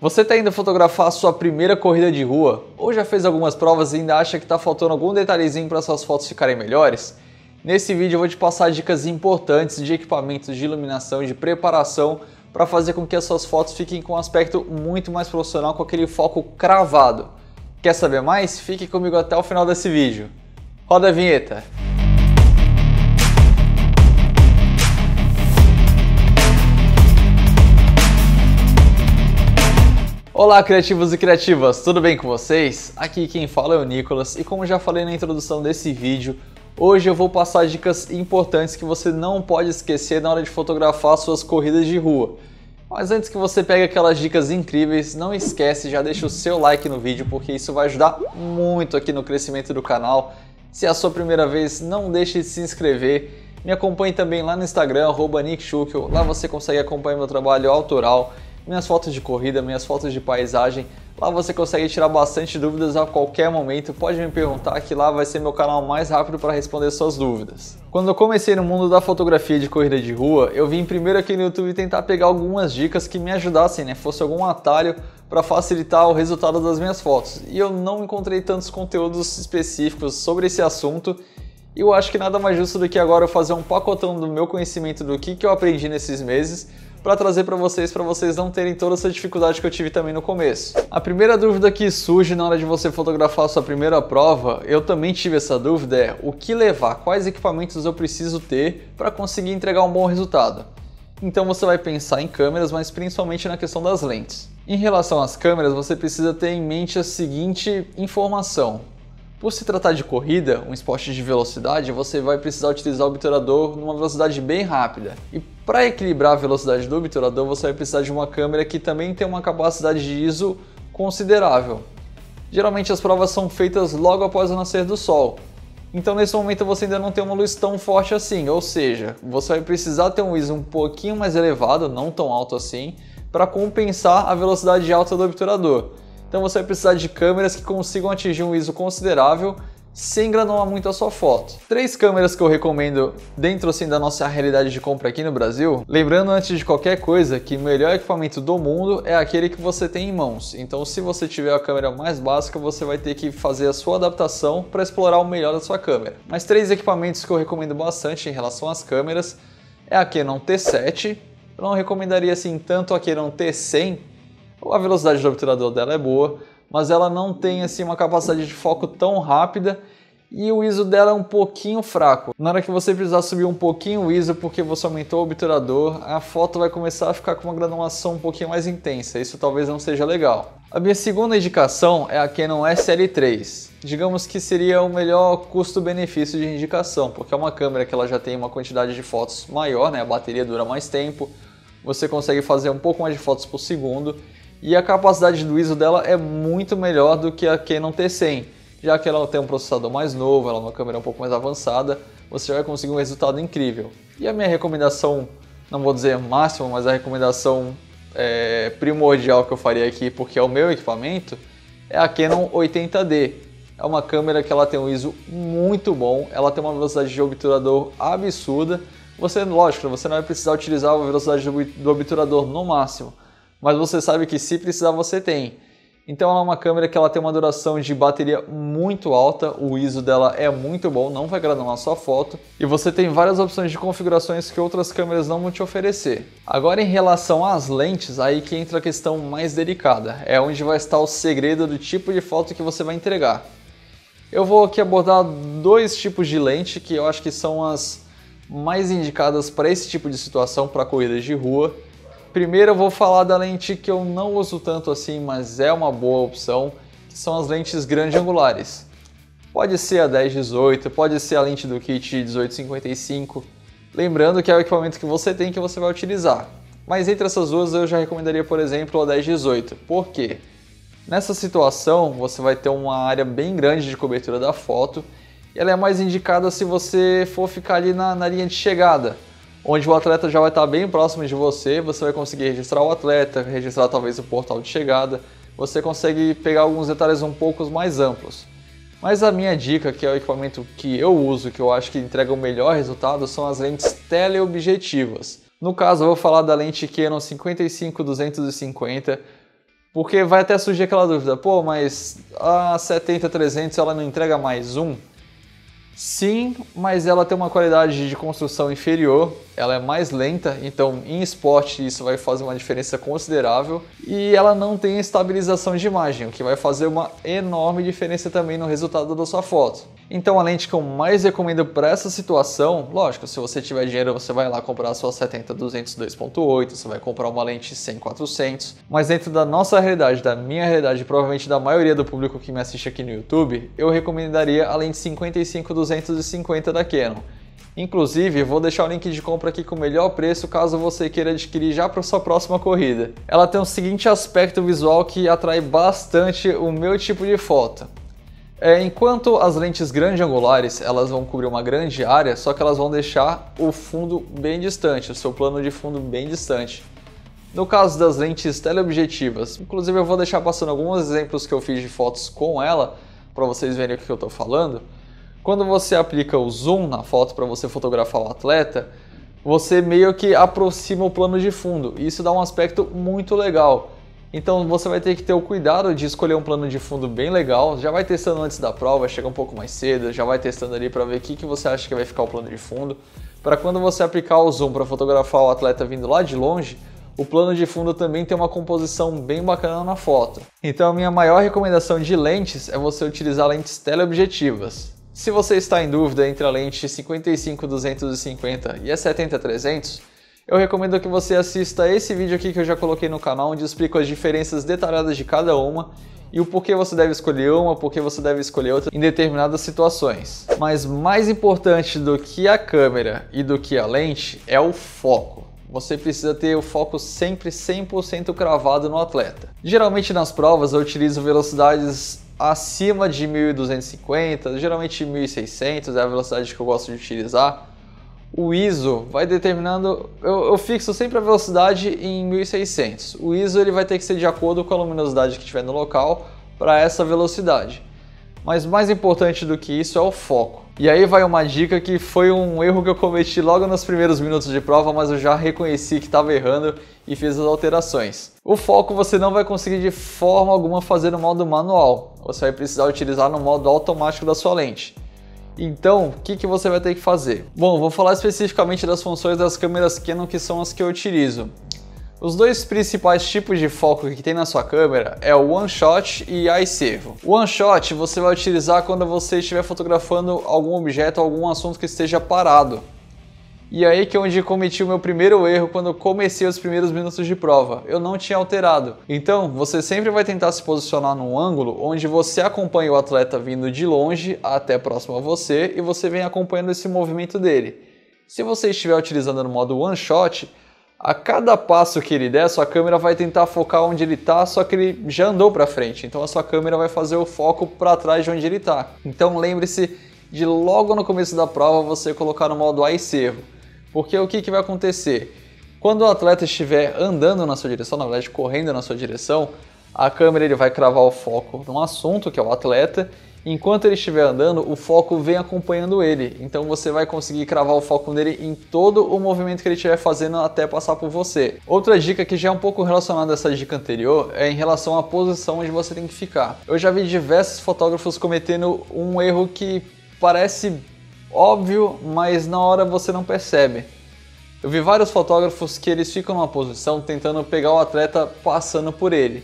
Você está indo fotografar a sua primeira corrida de rua? Ou já fez algumas provas e ainda acha que está faltando algum detalhezinho para suas fotos ficarem melhores? Nesse vídeo eu vou te passar dicas importantes de equipamentos de iluminação e de preparação para fazer com que as suas fotos fiquem com um aspecto muito mais profissional, com aquele foco cravado. Quer saber mais? Fique comigo até o final desse vídeo. Roda a vinheta! Olá, criativos e criativas, tudo bem com vocês? Aqui quem fala é o Nicolas e como já falei na introdução desse vídeo, hoje eu vou passar dicas importantes que você não pode esquecer na hora de fotografar suas corridas de rua. Mas antes que você pegue aquelas dicas incríveis, não esquece, já deixa o seu like no vídeo porque isso vai ajudar muito aqui no crescimento do canal. Se é a sua primeira vez, não deixe de se inscrever. Me acompanhe também lá no Instagram, @nickschuckel. Lá você consegue acompanhar meu trabalho autoral, minhas fotos de corrida, minhas fotos de paisagem. Lá você consegue tirar bastante dúvidas a qualquer momento. Pode me perguntar que lá vai ser meu canal mais rápido para responder suas dúvidas. Quando eu comecei no mundo da fotografia de corrida de rua, eu vim primeiro aqui no YouTube tentar pegar algumas dicas que me ajudassem, fosse algum atalho para facilitar o resultado das minhas fotos. E eu não encontrei tantos conteúdos específicos sobre esse assunto. E eu acho que nada mais justo do que agora eu fazer um pacotão do meu conhecimento do que eu aprendi nesses meses para trazer para vocês não terem toda essa dificuldade que eu tive também no começo. A primeira dúvida que surge na hora de você fotografar a sua primeira prova, eu também tive essa dúvida, é o que levar, quais equipamentos eu preciso ter para conseguir entregar um bom resultado. Então você vai pensar em câmeras, mas principalmente na questão das lentes. Em relação às câmeras, você precisa ter em mente a seguinte informação. Por se tratar de corrida, um esporte de velocidade, você vai precisar utilizar o obturador numa velocidade bem rápida. E para equilibrar a velocidade do obturador, você vai precisar de uma câmera que também tem uma capacidade de ISO considerável. Geralmente as provas são feitas logo após o nascer do sol. Então nesse momento você ainda não tem uma luz tão forte assim, ou seja, você vai precisar ter um ISO um pouquinho mais elevado, não tão alto assim, para compensar a velocidade alta do obturador. Então você vai precisar de câmeras que consigam atingir um ISO considerável sem granular muito a sua foto. 3 câmeras que eu recomendo dentro da nossa realidade de compra aqui no Brasil. Lembrando antes de qualquer coisa que o melhor equipamento do mundo é aquele que você tem em mãos. Então se você tiver a câmera mais básica, você vai ter que fazer a sua adaptação para explorar o melhor da sua câmera. Mas 3 equipamentos que eu recomendo bastante em relação às câmeras é a Canon T7. Eu não recomendaria assim tanto a Canon T100. A velocidade do obturador dela é boa, mas ela não tem assim uma capacidade de foco tão rápida e o ISO dela é um pouquinho fraco. Na hora que você precisar subir um pouquinho o ISO porque você aumentou o obturador, a foto vai começar a ficar com uma granulação um pouquinho mais intensa. Isso talvez não seja legal. A minha segunda indicação é a Canon SL3. Digamos que seria o melhor custo-benefício de indicação, porque é uma câmera que ela já tem uma quantidade de fotos maior, a bateria dura mais tempo, você consegue fazer um pouco mais de fotos por segundo. E a capacidade do ISO dela é muito melhor do que a Canon T100, já que ela tem um processador mais novo, ela é uma câmera um pouco mais avançada, você já vai conseguir um resultado incrível. E a minha recomendação, não vou dizer máxima, mas a recomendação primordial que eu faria aqui, porque é o meu equipamento, é a Canon 80D. É uma câmera que ela tem um ISO muito bom, ela tem uma velocidade de obturador absurda. Lógico, você não vai precisar utilizar a velocidade do obturador no máximo, mas você sabe que se precisar você tem. Então ela é uma câmera que ela tem uma duração de bateria muito alta, o ISO dela é muito bom, não vai granular sua foto, e você tem várias opções de configurações que outras câmeras não vão te oferecer. Agora em relação às lentes, aí que entra a questão mais delicada, é onde vai estar o segredo do tipo de foto que você vai entregar. Eu vou aqui abordar 2 tipos de lente que eu acho que são as mais indicadas para esse tipo de situação, para corridas de rua. Primeiro eu vou falar da lente que eu não uso tanto assim, mas é uma boa opção, que são as lentes grande angulares. Pode ser a 10-18, pode ser a lente do kit 18-55, lembrando que é o equipamento que você tem que você vai utilizar. Mas entre essas duas eu já recomendaria, por exemplo, a 10-18. Por quê? Nessa situação você vai ter uma área bem grande de cobertura da foto, e ela é mais indicada se você for ficar ali na linha de chegada, onde o atleta já vai estar bem próximo de você, você vai conseguir registrar o atleta, registrar talvez o portal de chegada, você consegue pegar alguns detalhes um pouco mais amplos. Mas a minha dica, que é o equipamento que eu uso, que eu acho que entrega o melhor resultado, são as lentes teleobjetivas. No caso, eu vou falar da lente Canon 55-250, Porque vai até surgir aquela dúvida, pô, mas a 70-300 ela não entrega mais zoom? Sim, mas ela tem uma qualidade de construção inferior, ela é mais lenta, então em esporte isso vai fazer uma diferença considerável e ela não tem estabilização de imagem, o que vai fazer uma enorme diferença também no resultado da sua foto. Então a lente que eu mais recomendo para essa situação, lógico, se você tiver dinheiro você vai lá comprar a sua 70-200 2.8, você vai comprar uma lente 100-400, mas dentro da nossa realidade, da minha realidade, provavelmente da maioria do público que me assiste aqui no YouTube, eu recomendaria a lente 55-250 da Canon. Inclusive, vou deixar o link de compra aqui com o melhor preço caso você queira adquirir já para sua próxima corrida. Ela tem o seguinte aspecto visual que atrai bastante o meu tipo de foto. Enquanto as lentes grande angulares elas vão cobrir uma grande área, só que elas vão deixar o fundo bem distante, o seu plano de fundo bem distante. No caso das lentes teleobjetivas, inclusive eu vou deixar passando alguns exemplos que eu fiz de fotos com ela, para vocês verem o que eu estou falando. Quando você aplica o zoom na foto para você fotografar o atleta, você meio que aproxima o plano de fundo, e isso dá um aspecto muito legal. Então você vai ter que ter o cuidado de escolher um plano de fundo bem legal, já vai testando antes da prova, chega um pouco mais cedo, já vai testando ali para ver o que você acha que vai ficar o plano de fundo, para quando você aplicar o zoom para fotografar o atleta vindo lá de longe, o plano de fundo também tem uma composição bem bacana na foto. Então a minha maior recomendação de lentes é você utilizar lentes teleobjetivas. Se você está em dúvida entre a lente 55-250 e a 70-300, eu recomendo que você assista esse vídeo aqui que eu já coloquei no canal, onde eu explico as diferenças detalhadas de cada uma e o porquê você deve escolher uma, porquê você deve escolher outra em determinadas situações. Mas mais importante do que a câmera e do que a lente é o foco. Você precisa ter o foco sempre 100% cravado no atleta. Geralmente nas provas eu utilizo velocidades acima de 1250, geralmente 1600 é a velocidade que eu gosto de utilizar. O ISO vai determinando, eu fixo sempre a velocidade em 1600. O ISO ele vai ter que ser de acordo com a luminosidade que tiver no local para essa velocidade. Mas mais importante do que isso é o foco. E aí vai uma dica que foi um erro que eu cometi logo nos primeiros minutos de prova, mas eu já reconheci que estava errando e fiz as alterações. O foco você não vai conseguir de forma alguma fazer no modo manual. Você vai precisar utilizar no modo automático da sua lente. Então, o que você vai ter que fazer? Bom, vou falar especificamente das funções das câmeras Canon que são as que eu utilizo. Os dois principais tipos de foco que tem na sua câmera é o One Shot e Eye Servo. O One Shot você vai utilizar quando você estiver fotografando algum objeto, algum assunto que esteja parado. E aí que é onde cometi o meu primeiro erro quando eu comecei os primeiros minutos de prova. Eu não tinha alterado. Então, você sempre vai tentar se posicionar num ângulo onde você acompanha o atleta vindo de longe até próximo a você e você vem acompanhando esse movimento dele. Se você estiver utilizando no modo One Shot, a cada passo que ele der, sua câmera vai tentar focar onde ele está, só que ele já andou para frente. Então a sua câmera vai fazer o foco para trás de onde ele está. Então lembre-se de logo no começo da prova você colocar no modo Eye Servo. Porque o que vai acontecer? Quando o atleta estiver andando na sua direção, na verdade correndo na sua direção, a câmera ele vai cravar o foco num assunto, que é o atleta. Enquanto ele estiver andando, o foco vem acompanhando ele. Então você vai conseguir cravar o foco nele em todo o movimento que ele estiver fazendo até passar por você. Outra dica que já é um pouco relacionada a essa dica anterior é em relação à posição onde você tem que ficar. Eu já vi diversos fotógrafos cometendo um erro que parece óbvio, mas na hora você não percebe. Eu vi vários fotógrafos que eles ficam numa posição tentando pegar o atleta passando por ele.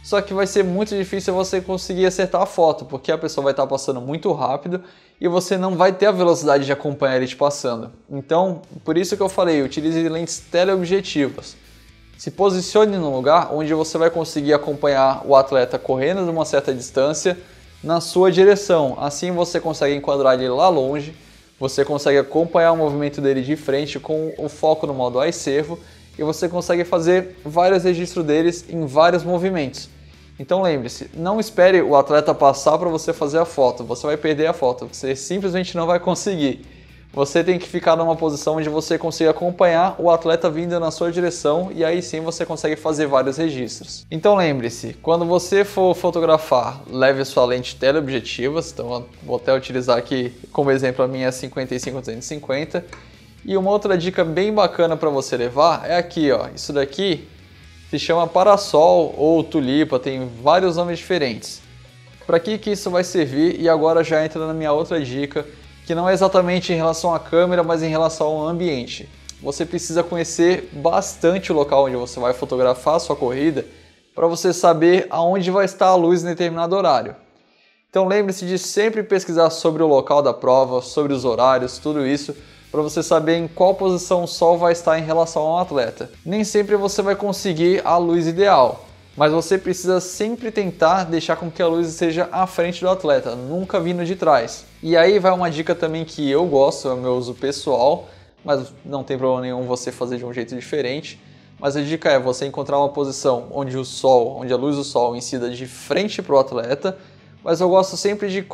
Só que vai ser muito difícil você conseguir acertar a foto, porque a pessoa vai estar passando muito rápido e você não vai ter a velocidade de acompanhar ele te passando. Então, por isso que eu falei, utilize lentes teleobjetivas. Se posicione num lugar onde você vai conseguir acompanhar o atleta correndo de uma certa distância na sua direção. Assim você consegue enquadrar ele lá longe, você consegue acompanhar o movimento dele de frente com o foco no modo Eye Servo e você consegue fazer vários registros deles em vários movimentos. Então lembre-se, não espere o atleta passar para você fazer a foto, você vai perder a foto, você simplesmente não vai conseguir. Você tem que ficar numa posição onde você consiga acompanhar o atleta vindo na sua direção e aí sim você consegue fazer vários registros. Então lembre-se, quando você for fotografar, leve sua lente teleobjetivas, então eu vou até utilizar aqui como exemplo a minha 55-250. E uma outra dica bem bacana para você levar é aqui, ó, isso daqui Se chama Parasol ou Tulipa, tem vários nomes diferentes. Para que isso vai servir? E agora já entra na minha outra dica, que não é exatamente em relação à câmera, mas em relação ao ambiente. Você precisa conhecer bastante o local onde você vai fotografar a sua corrida para você saber aonde vai estar a luz em determinado horário. Então lembre-se de sempre pesquisar sobre o local da prova, sobre os horários, tudo isso, para você saber em qual posição o sol vai estar em relação ao atleta. Nem sempre você vai conseguir a luz ideal, mas você precisa sempre tentar deixar com que a luz esteja à frente do atleta, nunca vindo de trás. E aí vai uma dica também que eu gosto, é o meu uso pessoal, mas não tem problema nenhum você fazer de um jeito diferente. Mas a dica é você encontrar uma posição onde a luz do sol incida de frente para o atleta, mas eu gosto sempre de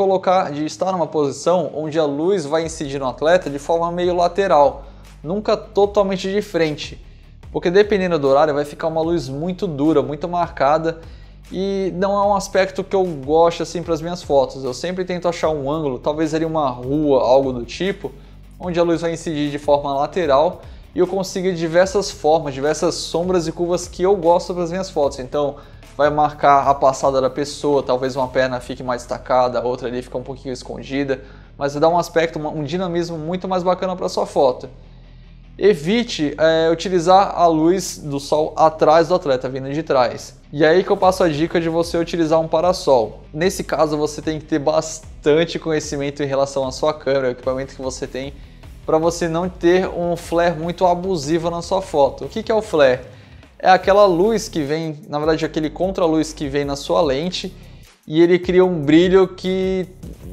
estar numa posição onde a luz vai incidir no atleta de forma meio lateral, nunca totalmente de frente. Porque dependendo do horário vai ficar uma luz muito dura, muito marcada e não é um aspecto que eu gosto assim para as minhas fotos. Eu sempre tento achar um ângulo, talvez ali uma rua, algo do tipo, onde a luz vai incidir de forma lateral e eu consigo diversas formas, diversas sombras e curvas que eu gosto para as minhas fotos. Então vai marcar a passada da pessoa, talvez uma perna fique mais destacada, a outra ali fica um pouquinho escondida, mas dá um aspecto, um dinamismo muito mais bacana para a sua foto. Evite utilizar a luz do sol atrás do atleta, vindo de trás. E aí que eu passo a dica de você utilizar um parasol. Nesse caso você tem que ter bastante conhecimento em relação à sua câmera, o equipamento que você tem, para você não ter um flare muito abusivo na sua foto. O que é o flare? É aquela luz que vem, na verdade aquele contra-luz que vem na sua lente e ele cria um brilho que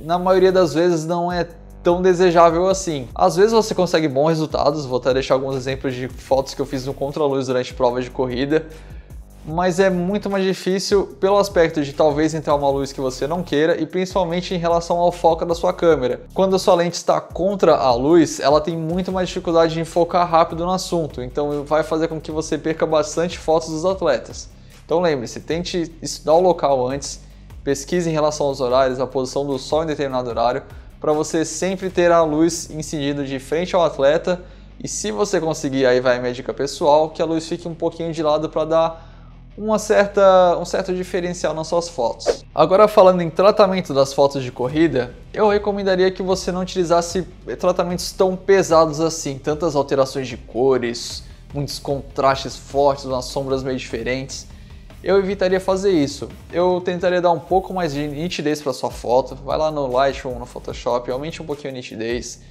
na maioria das vezes não é tão desejável assim. Às vezes você consegue bons resultados, vou até deixar alguns exemplos de fotos que eu fiz no contra-luz durante provas de corrida, mas é muito mais difícil pelo aspecto de talvez entrar uma luz que você não queira e principalmente em relação ao foco da sua câmera. Quando a sua lente está contra a luz, ela tem muito mais dificuldade de focar rápido no assunto, então vai fazer com que você perca bastante fotos dos atletas. Então lembre-se, tente estudar o local antes, pesquise em relação aos horários, a posição do sol em determinado horário, para você sempre ter a luz incidindo de frente ao atleta e se você conseguir, aí vai a minha dica pessoal, que a luz fique um pouquinho de lado para dar um certo diferencial nas suas fotos. Agora falando em tratamento das fotos de corrida, eu recomendaria que você não utilizasse tratamentos tão pesados assim, tantas alterações de cores, muitos contrastes fortes, umas sombras meio diferentes. Eu evitaria fazer isso. Eu tentaria dar um pouco mais de nitidez para sua foto. Vai lá no Lightroom, no Photoshop, aumente um pouquinho a nitidez.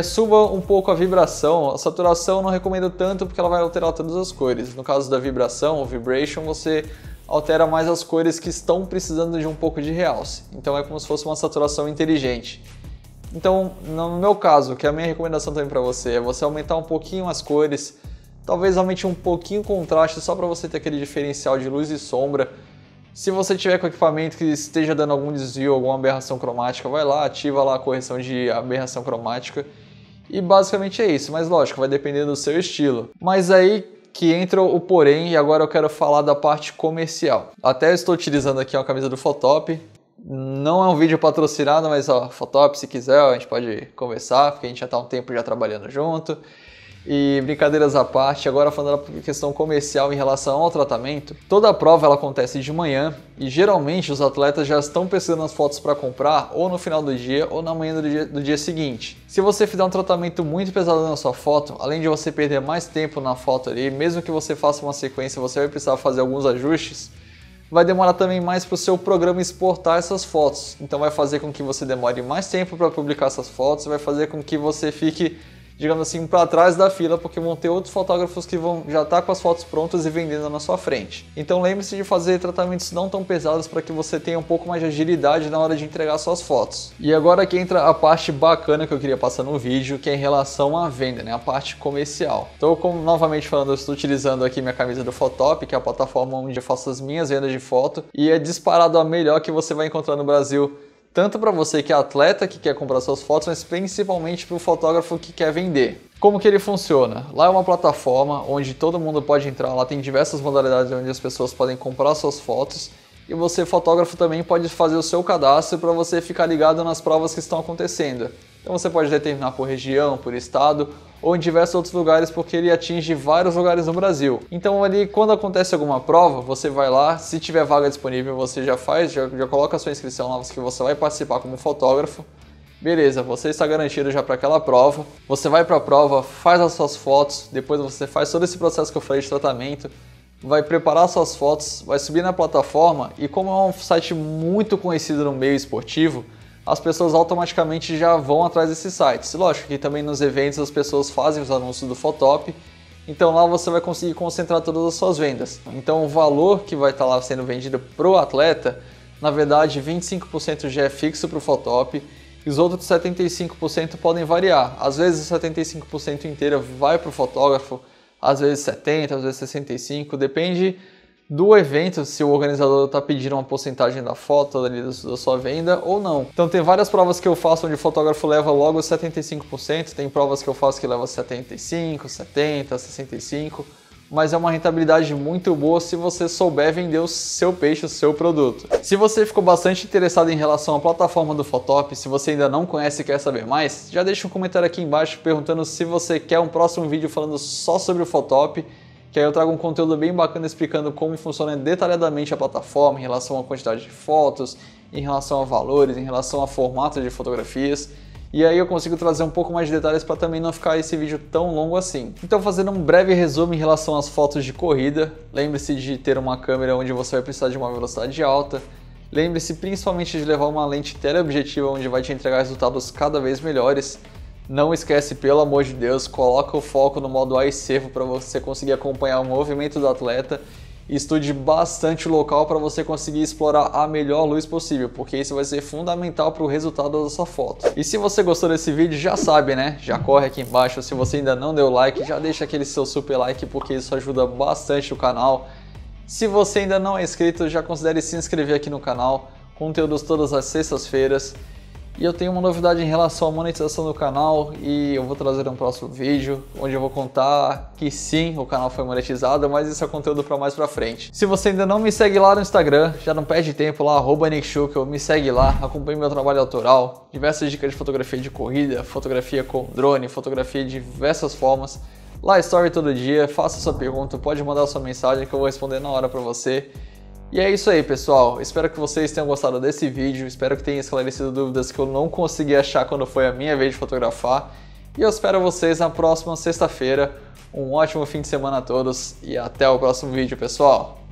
Suba um pouco a vibração. A saturação eu não recomendo tanto porque ela vai alterar todas as cores. No caso da vibração, o vibration, você altera mais as cores que estão precisando de um pouco de realce. Então é como se fosse uma saturação inteligente. Então, no meu caso, que é a minha recomendação também para você, é você aumentar um pouquinho as cores, talvez aumente um pouquinho o contraste só para você ter aquele diferencial de luz e sombra. Se você tiver com equipamento que esteja dando algum desvio, alguma aberração cromática, vai lá, ativa lá a correção de aberração cromática. E basicamente é isso, mas lógico, vai depender do seu estilo. Mas aí que entra o porém, e agora eu quero falar da parte comercial. Até eu estou utilizando aqui uma camisa do Photop. Não é um vídeo patrocinado, mas ó, Photop, se quiser, a gente pode conversar, porque a gente já está um tempo já trabalhando junto. E brincadeiras à parte, agora falando da questão comercial em relação ao tratamento, toda a prova ela acontece de manhã e geralmente os atletas já estão pesquisando as fotos para comprar ou no final do dia ou na manhã do dia seguinte. Se você fizer um tratamento muito pesado na sua foto, além de você perder mais tempo na foto ali, mesmo que você faça uma sequência, você vai precisar fazer alguns ajustes, vai demorar também mais para o seu programa exportar essas fotos. Então vai fazer com que você demore mais tempo para publicar essas fotos, vai fazer com que você fique, digamos assim, para trás da fila, porque vão ter outros fotógrafos que vão já estar com as fotos prontas e vendendo na sua frente. Então lembre-se de fazer tratamentos não tão pesados para que você tenha um pouco mais de agilidade na hora de entregar suas fotos. E agora que entra a parte bacana que eu queria passar no vídeo, que é em relação à venda, né? A parte comercial. Então, como novamente falando, eu estou utilizando aqui minha camisa do Photop, que é a plataforma onde eu faço as minhas vendas de foto, e é disparado a melhor que você vai encontrar no Brasil, tanto para você que é atleta, que quer comprar suas fotos, mas principalmente para o fotógrafo que quer vender. Como que ele funciona? Lá é uma plataforma onde todo mundo pode entrar, lá tem diversas modalidades onde as pessoas podem comprar suas fotos e você, fotógrafo, também pode fazer o seu cadastro para você ficar ligado nas provas que estão acontecendo. Então você pode determinar por região, por estado ou em diversos outros lugares, porque ele atinge vários lugares no Brasil. Então ali, quando acontece alguma prova, você vai lá, se tiver vaga disponível, você já coloca a sua inscrição lá, que você vai participar como fotógrafo. Beleza, você está garantido já para aquela prova. Você vai para a prova, faz as suas fotos, depois você faz todo esse processo que eu falei de tratamento, vai preparar suas fotos, vai subir na plataforma e como é um site muito conhecido no meio esportivo, as pessoas automaticamente já vão atrás desses sites. Lógico que também nos eventos as pessoas fazem os anúncios do Photop, então lá você vai conseguir concentrar todas as suas vendas. Então o valor que vai estar lá sendo vendido para o atleta, na verdade 25% já é fixo para o Photop, e os outros 75% podem variar. Às vezes 75% inteira vai para o fotógrafo, às vezes 70%, às vezes 65%, depende do evento, se o organizador está pedindo uma porcentagem da foto ali da sua venda ou não. Então tem várias provas que eu faço onde o fotógrafo leva logo 75%, tem provas que eu faço que leva 75%, 70%, 65%, mas é uma rentabilidade muito boa se você souber vender o seu peixe, o seu produto. Se você ficou bastante interessado em relação à plataforma do Photop, se você ainda não conhece e quer saber mais, já deixa um comentário aqui embaixo perguntando se você quer um próximo vídeo falando só sobre o Photop, que aí eu trago um conteúdo bem bacana explicando como funciona detalhadamente a plataforma em relação à quantidade de fotos, em relação a valores, em relação a formato de fotografias. E aí eu consigo trazer um pouco mais de detalhes para também não ficar esse vídeo tão longo assim. Então fazendo um breve resumo em relação às fotos de corrida, lembre-se de ter uma câmera onde você vai precisar de uma velocidade alta, lembre-se principalmente de levar uma lente teleobjetiva onde vai te entregar resultados cada vez melhores. Não esquece, pelo amor de Deus, coloca o foco no modo eye servo para você conseguir acompanhar o movimento do atleta. Estude bastante o local para você conseguir explorar a melhor luz possível, porque isso vai ser fundamental para o resultado da sua foto. E se você gostou desse vídeo, já sabe, né? Já corre aqui embaixo. Se você ainda não deu like, já deixa aquele seu super like, porque isso ajuda bastante o canal. Se você ainda não é inscrito, já considere se inscrever aqui no canal. Conteúdos todas as sextas-feiras. E eu tenho uma novidade em relação à monetização do canal e eu vou trazer um próximo vídeo onde eu vou contar que sim, o canal foi monetizado, mas isso é conteúdo para mais pra frente. Se você ainda não me segue lá no Instagram, já não perde tempo lá, @NickSchuckel, me segue lá, acompanhe meu trabalho autoral, diversas dicas de fotografia de corrida, fotografia com drone, fotografia de diversas formas. Lá story todo dia, faça sua pergunta, pode mandar sua mensagem que eu vou responder na hora para você. E é isso aí, pessoal. Espero que vocês tenham gostado desse vídeo, espero que tenha esclarecido dúvidas que eu não consegui achar quando foi a minha vez de fotografar. E eu espero vocês na próxima sexta-feira. Um ótimo fim de semana a todos e até o próximo vídeo, pessoal!